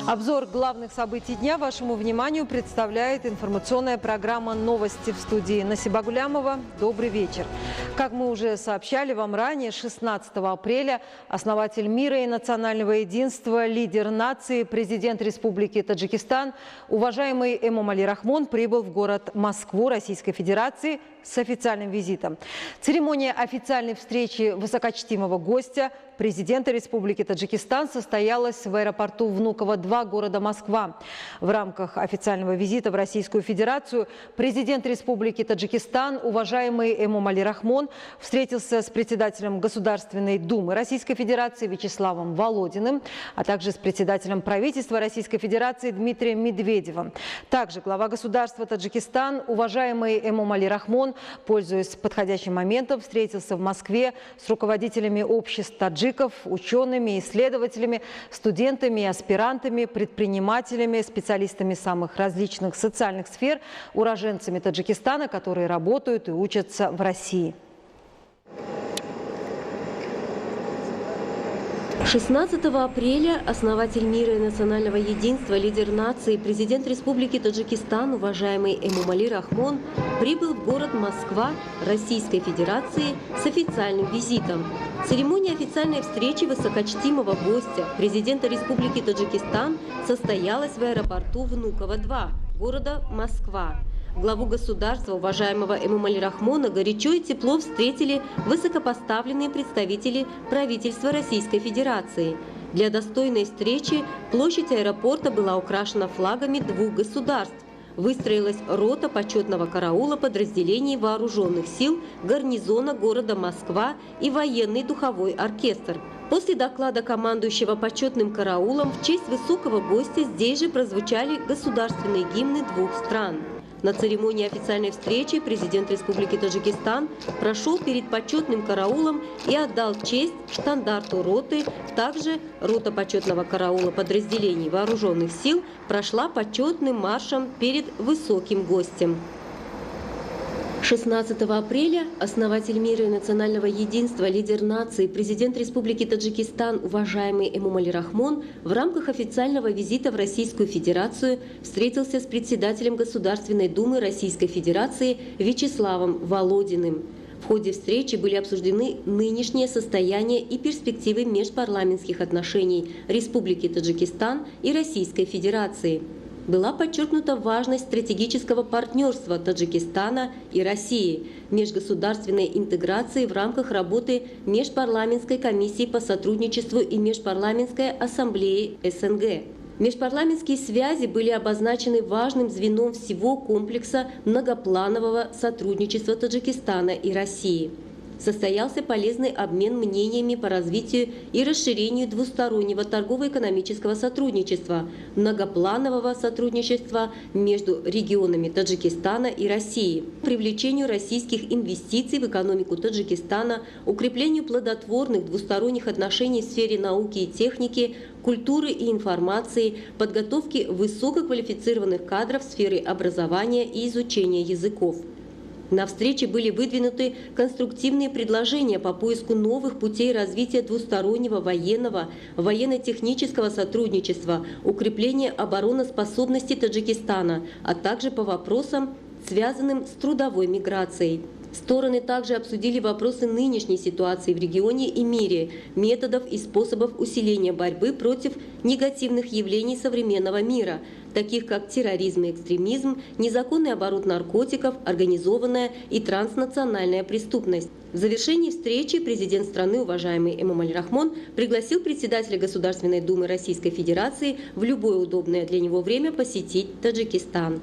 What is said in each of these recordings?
Обзор главных событий дня вашему вниманию представляет информационная программа «Новости» в студии Насиба Гулямова. Добрый вечер. Как мы уже сообщали вам ранее, 16 апреля основатель мира и национального единства, лидер нации, президент Республики Таджикистан, уважаемый Эмомали Рахмон прибыл в город Москву Российской Федерации с официальным визитом. Церемония официальной встречи высокочтимого гостя президента Республики Таджикистан состоялась в аэропорту Внуково-2 города Москва. В рамках официального визита в Российскую Федерацию президент Республики Таджикистан, уважаемый Эмомали Рахмон, встретился с председателем Государственной Думы Российской Федерации Вячеславом Володиным, а также с председателем правительства Российской Федерации Дмитрием Медведевым. Также глава государства Таджикистан, уважаемый Эмомали Рахмон, пользуясь подходящим моментом, встретился в Москве с руководителями обществ таджиков, учеными, исследователями, студентами и аспирантами, предпринимателями, специалистами самых различных социальных сфер, уроженцами Таджикистана, которые работают и учатся в России. 16 апреля основатель мира и национального единства, лидер нации, президент Республики Таджикистан, уважаемый Эмомали Рахмон, прибыл в город Москва Российской Федерации с официальным визитом. Церемония официальной встречи высокочтимого гостя, президента Республики Таджикистан, состоялась в аэропорту Внуково-2 города Москва. Главу государства, уважаемого Эмомали Рахмона, горячо и тепло встретили высокопоставленные представители правительства Российской Федерации. Для достойной встречи площадь аэропорта была украшена флагами двух государств. Выстроилась рота почетного караула подразделений вооруженных сил гарнизона города Москва и военный духовой оркестр. После доклада командующего почетным караулом в честь высокого гостя здесь же прозвучали государственные гимны двух стран. На церемонии официальной встречи президент Республики Таджикистан прошел перед почетным караулом и отдал честь штандарту роты. Также рота почетного караула подразделений вооруженных сил прошла почетным маршем перед высоким гостем. 16 апреля основатель мира и национального единства, лидер нации, президент Республики Таджикистан, уважаемый Эмомали Рахмон, в рамках официального визита в Российскую Федерацию встретился с председателем Государственной Думы Российской Федерации Вячеславом Володиным. В ходе встречи были обсуждены нынешнее состояние и перспективы межпарламентских отношений Республики Таджикистан и Российской Федерации. Была подчеркнута важность стратегического партнерства Таджикистана и России, межгосударственной интеграции в рамках работы Межпарламентской комиссии по сотрудничеству и Межпарламентской ассамблеи СНГ. Межпарламентские связи были обозначены важным звеном всего комплекса многопланового сотрудничества Таджикистана и России. Состоялся полезный обмен мнениями по развитию и расширению двустороннего торгово-экономического сотрудничества, многопланового сотрудничества между регионами Таджикистана и России, привлечению российских инвестиций в экономику Таджикистана, укреплению плодотворных двусторонних отношений в сфере науки и техники, культуры и информации, подготовки высококвалифицированных кадров в сфере образования и изучения языков. На встрече были выдвинуты конструктивные предложения по поиску новых путей развития двустороннего военного, военно-технического сотрудничества, укрепления обороноспособности Таджикистана, а также по вопросам, связанным с трудовой миграцией. Стороны также обсудили вопросы нынешней ситуации в регионе и мире, методов и способов усиления борьбы против негативных явлений современного мира, таких как терроризм и экстремизм, незаконный оборот наркотиков, организованная и транснациональная преступность. В завершении встречи президент страны, уважаемый Эмомали Рахмон, пригласил председателя Государственной Думы Российской Федерации в любое удобное для него время посетить Таджикистан.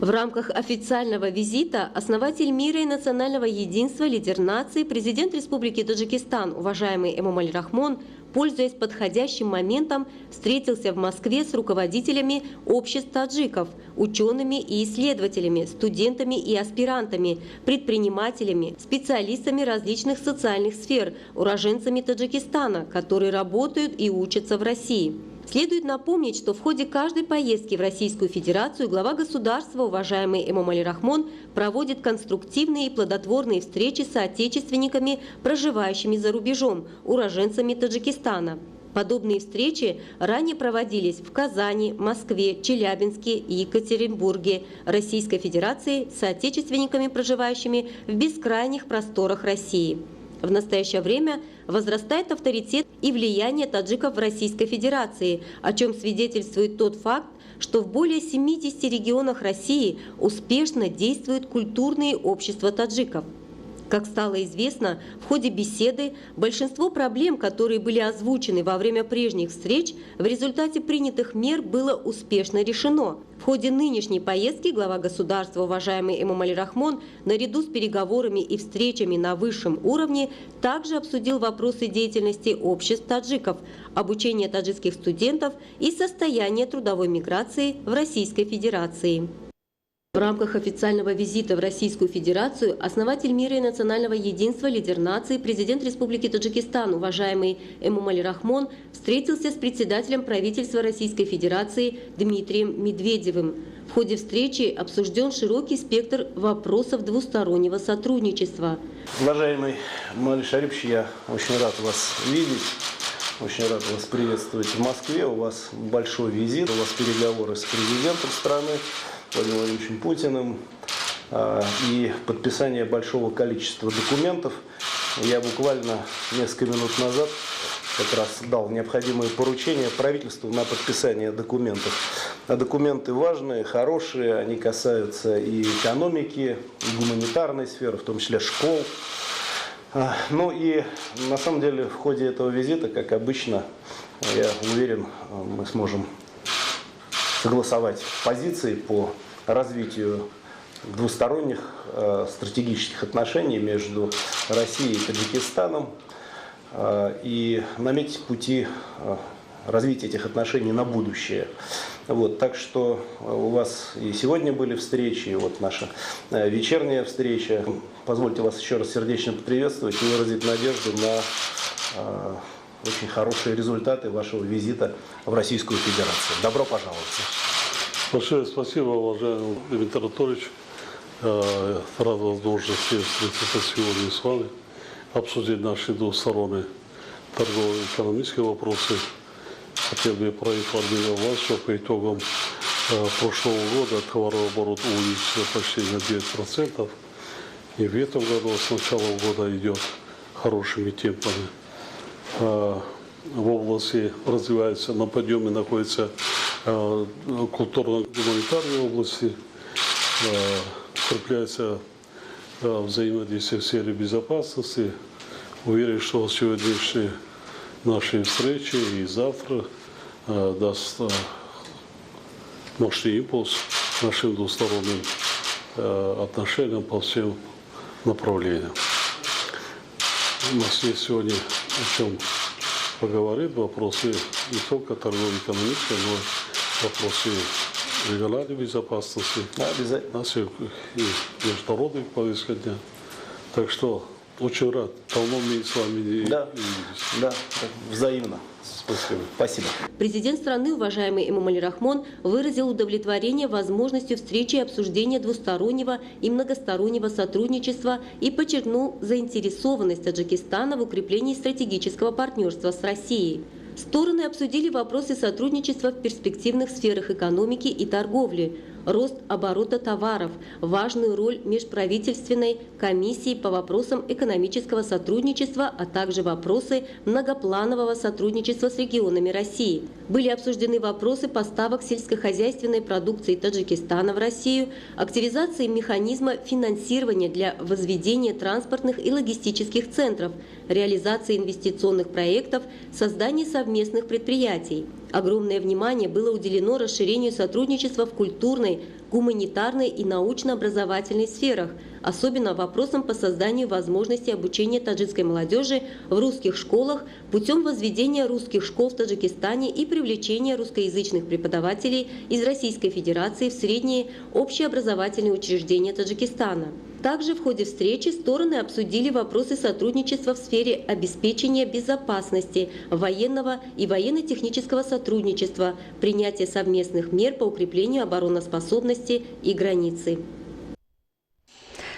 В рамках официального визита основатель мира и национального единства, лидер нации, президент Республики Таджикистан, уважаемый Эмомали Рахмон, пользуясь подходящим моментом, встретился в Москве с руководителями обществ таджиков, учеными и исследователями, студентами и аспирантами, предпринимателями, специалистами различных социальных сфер, уроженцами Таджикистана, которые работают и учатся в России. Следует напомнить, что в ходе каждой поездки в Российскую Федерацию глава государства, уважаемый Эмомали Рахмон, проводит конструктивные и плодотворные встречи с соотечественниками, проживающими за рубежом, уроженцами Таджикистана. Подобные встречи ранее проводились в Казани, Москве, Челябинске и Екатеринбурге Российской Федерации с соотечественниками, проживающими в бескрайних просторах России. В настоящее время возрастает авторитет и влияние таджиков в Российской Федерации, о чем свидетельствует тот факт, что в более 70 регионах России успешно действуют культурные общества таджиков. Как стало известно, в ходе беседы большинство проблем, которые были озвучены во время прежних встреч, в результате принятых мер было успешно решено. В ходе нынешней поездки глава государства, уважаемый Эмомали Рахмон, наряду с переговорами и встречами на высшем уровне, также обсудил вопросы деятельности обществ таджиков, обучения таджикских студентов и состояние трудовой миграции в Российской Федерации. В рамках официального визита в Российскую Федерацию основатель мира и национального единства, лидер нации, президент Республики Таджикистан, уважаемый Эмомали Рахмон, встретился с председателем правительства Российской Федерации Дмитрием Медведевым. В ходе встречи обсужден широкий спектр вопросов двустороннего сотрудничества. Уважаемый Эмомали Шарипович, я очень рад вас видеть. Очень рад вас приветствовать в Москве. У вас большой визит, у вас переговоры с президентом страны Владимиром Владимировичем Путиным и подписание большого количества документов. Я буквально несколько минут назад как раз дал необходимые поручения правительству на подписание документов. А документы важные, хорошие, они касаются и экономики, и гуманитарной сферы, в том числе школ. Ну и на самом деле в ходе этого визита, как обычно, я уверен, мы сможем согласовать позиции по развитию двусторонних стратегических отношений между Россией и Таджикистаном и наметить пути развития этих отношений на будущее. Вот, так что у вас и сегодня были встречи, и вот наша вечерняя встреча. Позвольте вас еще раз сердечно поприветствовать и выразить надежду на очень хорошие результаты вашего визита в Российскую Федерацию. Добро пожаловать. Большое спасибо, уважаемый Дмитрий Анатольевич. Рад возможности встретиться сегодня с вами, обсудить наши двусторонние торговые и экономические вопросы. Хотел бы проинформировать вас, что по итогам прошлого года товарооборот увеличился почти на 9%. И в этом году с начала года идет хорошими темпами. В области развивается, на подъеме находится культурно-гуманитарной области, укрепляется взаимодействие в сфере безопасности. Уверен, что сегодняшние наши встречи и завтра даст мощный импульс нашим двусторонним отношениям по всем направлениям. У нас есть сегодня о чем поговорить, вопросы не только торгово-экономические, но и вопросы региональной безопасности, нас и международной повестки дня. Так что очень рад. Давно мы с вами не виделись. Да, взаимно. Спасибо. Спасибо. Президент страны, уважаемый Эмомали Рахмон, выразил удовлетворение возможностью встречи и обсуждения двустороннего и многостороннего сотрудничества и подчеркнул заинтересованность Таджикистана в укреплении стратегического партнерства с Россией. Стороны обсудили вопросы сотрудничества в перспективных сферах экономики и торговли, рост оборота товаров, важную роль межправительственной комиссии по вопросам экономического сотрудничества, а также вопросы многопланового сотрудничества с регионами России. Были обсуждены вопросы поставок сельскохозяйственной продукции Таджикистана в Россию, активизации механизма финансирования для возведения транспортных и логистических центров, реализации инвестиционных проектов, создания совместных предприятий. Огромное внимание было уделено расширению сотрудничества в культурной, гуманитарной и научно-образовательной сферах, особенно вопросам по созданию возможности обучения таджикской молодежи в русских школах путем возведения русских школ в Таджикистане и привлечения русскоязычных преподавателей из Российской Федерации в средние общеобразовательные учреждения Таджикистана. Также в ходе встречи стороны обсудили вопросы сотрудничества в сфере обеспечения безопасности, военного и военно-технического сотрудничества, принятия совместных мер по укреплению обороноспособности и границы.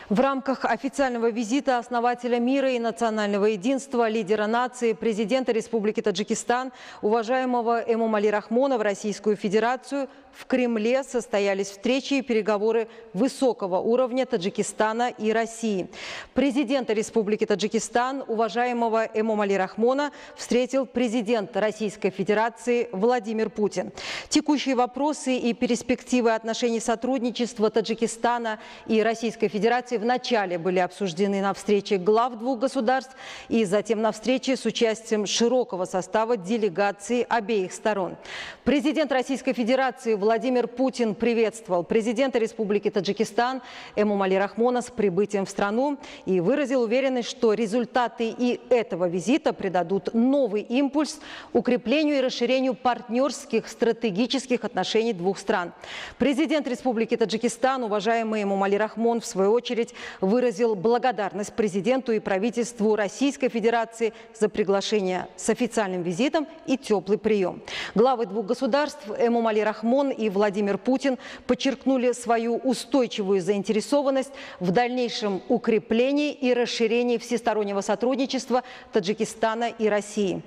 В рамках официального визита основателя мира и национального единства, лидера нации, президента Республики Таджикистан, уважаемого Эмомали Рахмона в Российскую Федерацию, в Кремле состоялись встречи и переговоры высокого уровня Таджикистана и России. Президента Республики Таджикистан, уважаемого Эмомали Рахмона, встретил президент Российской Федерации Владимир Путин. Текущие вопросы и перспективы отношений сотрудничества Таджикистана и Российской Федерации вначале были обсуждены на встрече глав двух государств и затем на встрече с участием широкого состава делегаций обеих сторон. Президент Российской Федерации Владимир Путин приветствовал президента Республики Таджикистан Эмомали Рахмона с прибытием в страну и выразил уверенность, что результаты и этого визита придадут новый импульс укреплению и расширению партнерских стратегических отношений двух стран. Президент Республики Таджикистан, уважаемый Эмомали Рахмон, в свою очередь выразил благодарность президенту и правительству Российской Федерации за приглашение с официальным визитом и теплый прием. Главы двух государств Эмомали Рахмон и Владимир Путин подчеркнули свою устойчивую заинтересованность в дальнейшем укреплении и расширении всестороннего сотрудничества Таджикистана и России.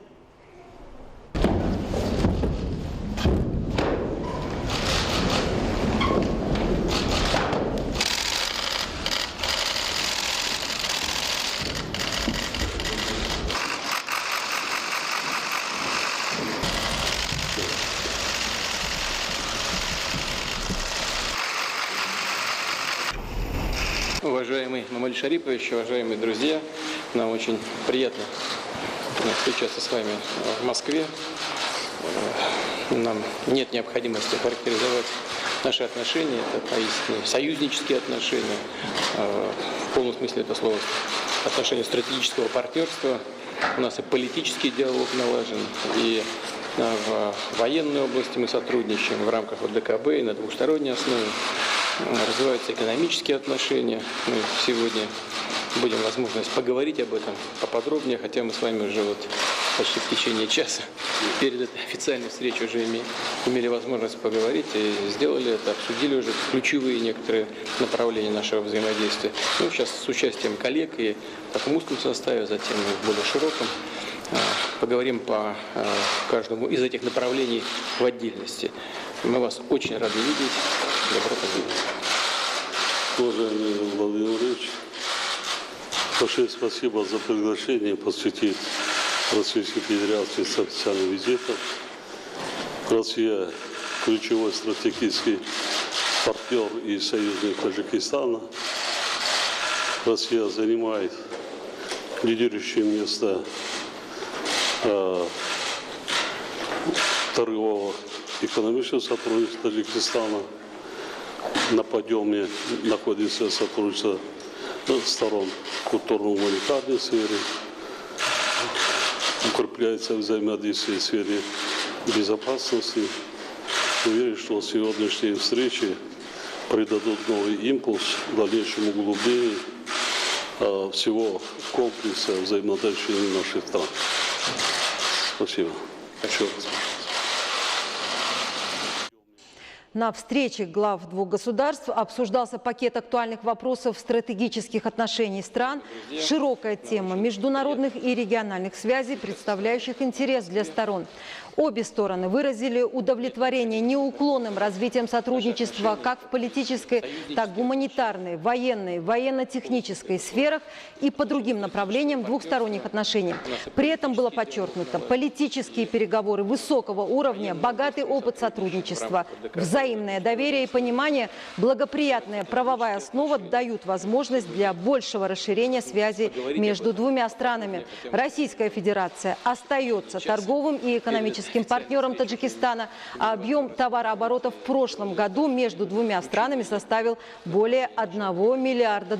Уважаемый Эмомали Шарипович, уважаемые друзья, нам очень приятно встречаться с вами в Москве. Нам нет необходимости характеризовать наши отношения, это поистине союзнические отношения, в полном смысле этого слова, отношения стратегического партнерства. У нас и политический диалог налажен, и в военной области мы сотрудничаем в рамках ОДКБ и на двусторонней основе. Развиваются экономические отношения. Мы сегодня будем возможность поговорить об этом поподробнее, хотя мы с вами уже почти в течение часа перед этой официальной встречей уже имели возможность поговорить и сделали это, обсудили уже ключевые некоторые направления нашего взаимодействия. Ну, сейчас с участием коллег и в таком узком составе, затем и в более широком. Поговорим по каждому из этих направлений в отдельности. Мы вас очень рады видеть. Добро пожаловать. Уважаемый Владимир Владимирович, большое спасибо за приглашение посетить Российской Федерации с официальным визитом. Россия – ключевой стратегический партнер и союзник Таджикистана. Россия занимает лидирующее место торгового экономического сотрудничества Таджикистана. На подъеме находится сотрудничество сторон в культурно-гуманитарной сфере, укрепляется взаимодействие в сфере безопасности. Уверен, что сегодняшние встречи придадут новый импульс в дальнейшем углублению всего комплекса взаимоотношений наших стран. Спасибо. На встрече глав двух государств обсуждался пакет актуальных вопросов стратегических отношений стран, широкая тема международных и региональных связей, представляющих интерес для сторон. Обе стороны выразили удовлетворение неуклонным развитием сотрудничества как в политической, так и гуманитарной, военной, военно-технической сферах и по другим направлениям двухсторонних отношений. При этом было подчеркнуто, политические переговоры высокого уровня, богатый опыт сотрудничества, взаимное доверие и понимание, благоприятная правовая основа дают возможность для большего расширения связей между двумя странами. Российская Федерация остается торговым и экономическим партнером Таджикистана, а объем товарооборота в прошлом году между двумя странами составил более $1 миллиарда.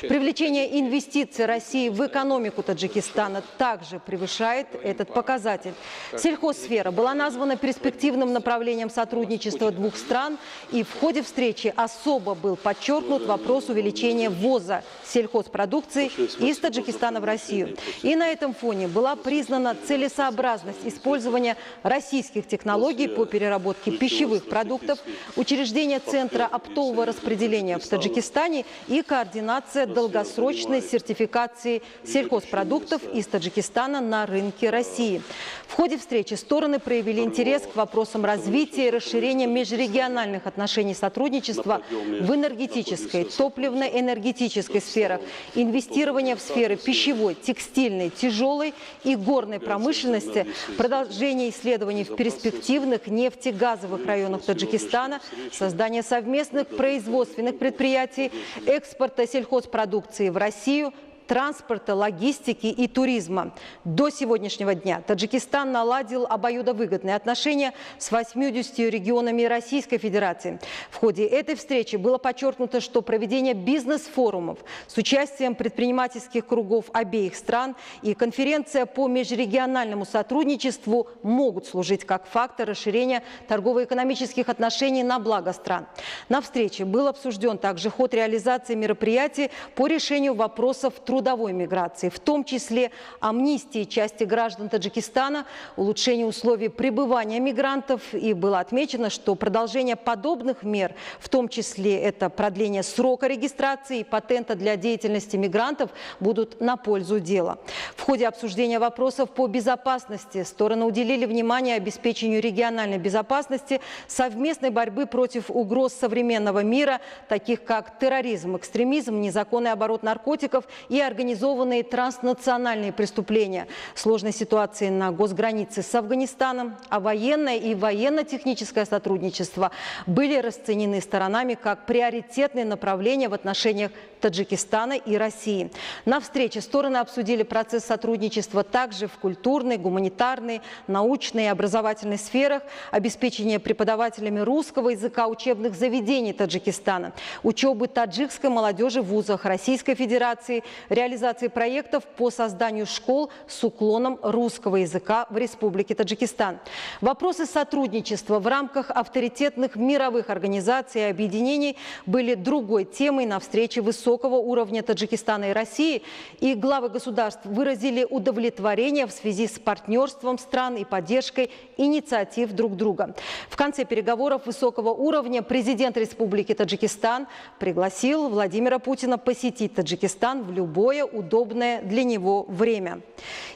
Привлечение инвестиций России в экономику Таджикистана также превышает этот показатель. Сельхозсфера была названа перспективным направлением сотрудничества двух двух стран, и в ходе встречи особо был подчеркнут вопрос увеличения ввоза сельхозпродукции из Таджикистана в Россию. И на этом фоне была признана целесообразность использования российских технологий по переработке пищевых продуктов, учреждение Центра оптового распределения в Таджикистане и координация долгосрочной сертификации сельхозпродуктов из Таджикистана на рынке России. В ходе встречи стороны проявили интерес к вопросам развития и расширения межрегиональных отношений сотрудничества в энергетической, топливно-энергетической сферах, инвестирования в сферы пищевой, текстильной, тяжелой и горной промышленности, продолжение исследований в перспективных нефтегазовых районах Таджикистана, создание совместных производственных предприятий, экспорта сельхозпродукции в Россию, транспорта, логистики и туризма. До сегодняшнего дня Таджикистан наладил обоюдовыгодные отношения с 80 регионами Российской Федерации. В ходе этой встречи было подчеркнуто, что проведение бизнес-форумов с участием предпринимательских кругов обеих стран и конференция по межрегиональному сотрудничеству могут служить как фактор расширения торгово-экономических отношений на благо стран. На встрече был обсужден также ход реализации мероприятий по решению вопросов трудовой миграции, в том числе амнистии части граждан Таджикистана, улучшение условий пребывания мигрантов. И было отмечено, что продолжение подобных мер, в том числе это продление срока регистрации и патента для деятельности мигрантов, будут на пользу дела. В ходе обсуждения вопросов по безопасности стороны уделили внимание обеспечению региональной безопасности, совместной борьбы против угроз современного мира, таких как терроризм, экстремизм, незаконный оборот наркотиков и организованные транснациональные преступления, сложной ситуации на госгранице с Афганистаном, а военное и военно-техническое сотрудничество были расценены сторонами как приоритетные направления в отношениях Таджикистана и России. На встрече стороны обсудили процесс сотрудничества также в культурной, гуманитарной, научной и образовательной сферах, обеспечение преподавателями русского языка учебных заведений Таджикистана, учебы таджикской молодежи в вузах Российской Федерации, реализации проектов по созданию школ с уклоном русского языка в Республике Таджикистан. Вопросы сотрудничества в рамках авторитетных мировых организаций и объединений были другой темой на встрече высокого уровня Таджикистана и России, и главы государств выразили удовлетворение в связи с партнерством стран и поддержкой инициатив друг друга. В конце переговоров высокого уровня президент Республики Таджикистан пригласил Владимира Путина посетить Таджикистан в любое удобное для него время.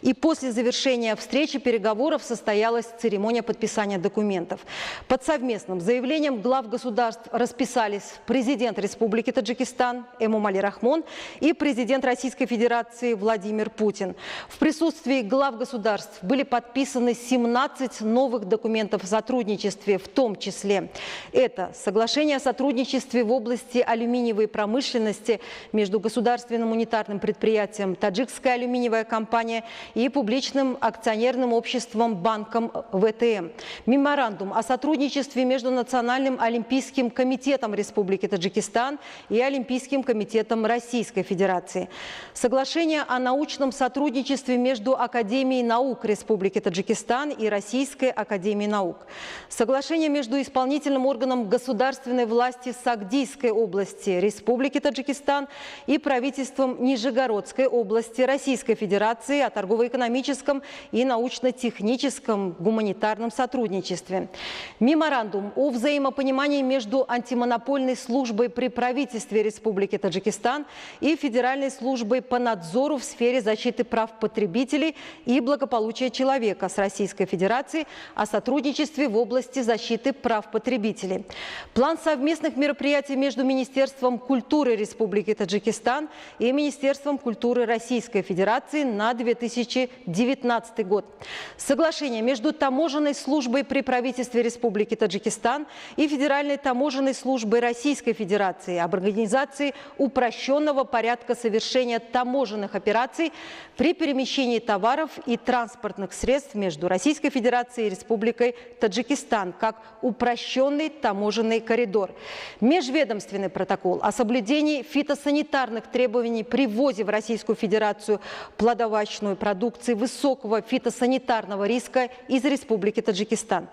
И после завершения встречи переговоров состоялась церемония подписания документов. Под совместным заявлением глав государств расписались президент Республики Таджикистан Эмомали Рахмон и президент Российской Федерации Владимир Путин. В присутствии глав государств были подписаны 17 новых документов о сотрудничестве, в том числе это соглашение о сотрудничестве в области алюминиевой промышленности между государственным унитарным предприятием «Таджикская алюминиевая компания» и публичным акционерным обществом «Банком ВТМ». Меморандум о сотрудничестве между Национальным олимпийским комитетом Республики Таджикистан и Олимпийским комитетом Российской Федерации. Соглашение о научном сотрудничестве между Академией наук Республики Таджикистан и Российской академией наук. Соглашение между исполнительным органом государственной власти Сагдийской области Республики Таджикистан и правительством Нижегородской области Российской Федерации о торгово-экономическом и научно-техническом гуманитарном сотрудничестве. Меморандум о взаимопонимании между антимонопольной службой при правительстве Республики Таджикистан и Федеральной службой по надзору в сфере защиты прав потребителей и благополучия человека с Российской Федерацией о сотрудничестве в области защиты прав потребителей. План совместных мероприятий между Министерством культуры Республики Таджикистан и Министерством культуры Российской Федерации на 2019 год. Соглашение между Таможенной службой при правительстве Республики Таджикистан и Федеральной таможенной службой Российской Федерации об организации упрощенного порядка совершения таможенных операций при перемещении товаров и транспортных средств между Российской Федерацией и Республикой Таджикистан как упрощенный таможенный коридор. Межведомственный протокол о соблюдении фитосанитарных требований при ввозе ввозе в Российскую Федерацию плодовочной продукции высокого фитосанитарного риска из Республики Таджикистан.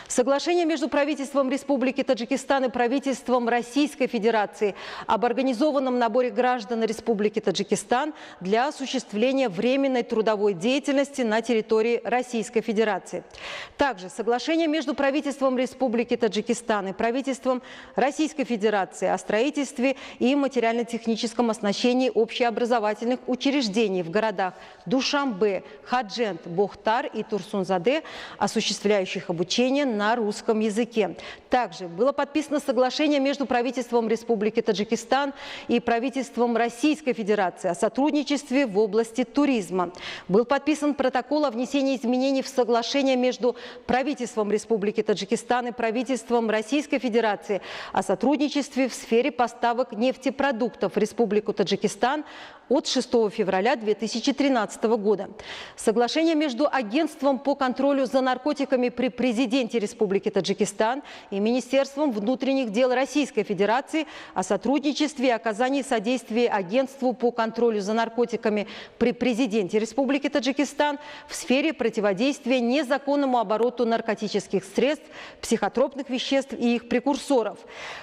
Соглашение между правительством Республики Таджикистан и правительством Российской Федерации об организованном наборе граждан Республики Таджикистан для осуществления временной трудовой деятельности на территории Российской Федерации. Также соглашение между правительством Республики Таджикистан и правительством Российской Федерации о строительстве и материально-техническом оснащении общеобразовательных учреждений в городах Душанбе, Хаджент, Бохтар и Турсунзаде, осуществляющих обучение на русском языке. Также было подписано соглашение между правительством Республики Таджикистан и правительством Российской Федерации о сотрудничестве в области туризма. Был подписан протокол о внесении изменений в соглашение между правительством Республики Таджикистан и правительством Российской Федерации о сотрудничестве в сфере поставок нефтепродуктов в Республику Таджикистан от 6 февраля 2013 года. Соглашение между Агентством по контролю за наркотиками при президенте Республики Таджикистан и Министерством внутренних дел Российской Федерации о сотрудничестве и оказании содействия Агентству по контролю за наркотиками при президенте Республики Таджикистан в сфере противодействия незаконному обороту наркотических средств, психотропных веществ и их прекурсоров.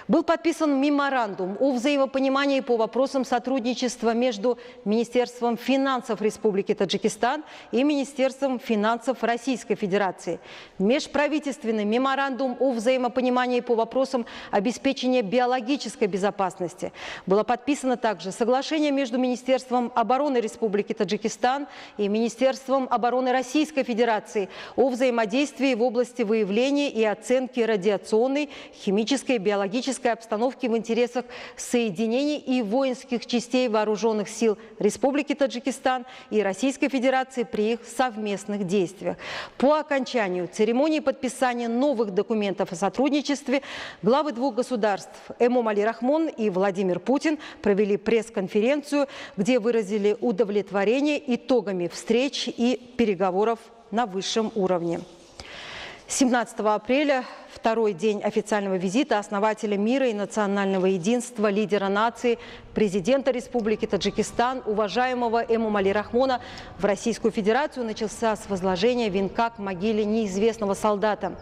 Был подписан меморандум о взаимопонимании по вопросам сотрудничества между Министерством финансов Республики Таджикистан и Министерством финансов Российской Федерации. Межправительственный меморандум о взаимопонимании по вопросам обеспечения биологической безопасности. Было подписано также соглашение между Министерством обороны Республики Таджикистан и Министерством обороны Российской Федерации о взаимодействии в области выявления и оценки радиационной, химической и биологической обстановки в интересах соединений и воинских частей вооруженных сил Республики Таджикистан и Российской Федерации при их совместных действиях. По окончанию церемонии подписания новых документов о сотрудничестве главы двух государств Эмомали Рахмон и Владимир Путин провели пресс-конференцию, где выразили удовлетворение итогами встреч и переговоров на высшем уровне. 17 апреля, второй день официального визита основателя мира и национального единства, лидера нации, президента Республики Таджикистан, уважаемого Эмомали Рахмона в Российскую Федерацию, начался с возложения венка к могиле неизвестного солдата.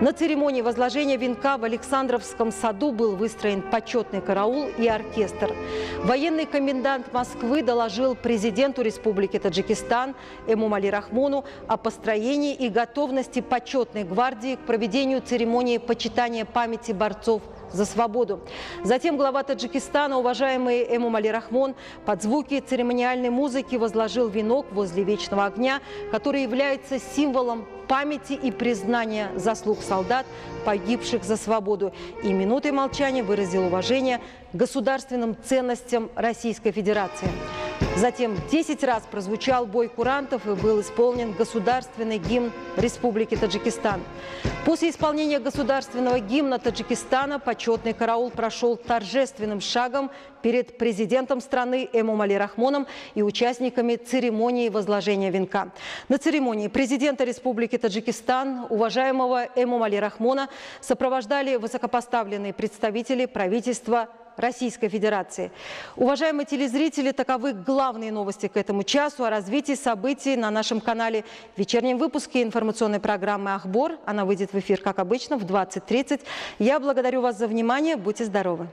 На церемонии возложения венка в Александровском саду был выстроен почетный караул и оркестр. Военный комендант Москвы доложил президенту Республики Таджикистан Эмомали Рахмону о построении и готовности почетной гвардии к проведению церемонии почитания памяти борцов за свободу. Затем глава Таджикистана, уважаемый Эмомали Рахмон, под звуки церемониальной музыки возложил венок возле вечного огня, который является символом памяти и признания заслуг солдат, погибших за свободу, и минутой молчания выразил уважение государственным ценностям Российской Федерации. Затем 10 раз прозвучал бой курантов и был исполнен государственный гимн Республики Таджикистан. После исполнения государственного гимна Таджикистана почетный караул прошел торжественным шагом перед президентом страны Эмомали Рахмоном и участниками церемонии возложения венка. На церемонии президента Республики Таджикистан, уважаемого Эмомали Рахмона, сопровождали высокопоставленные представители правительства Российской Федерации. Уважаемые телезрители, таковы главные новости к этому часу. О развитии событий на нашем канале в вечернем выпуске информационной программы «Ахбор». Она выйдет в эфир, как обычно, в 20:30. Я благодарю вас за внимание. Будьте здоровы.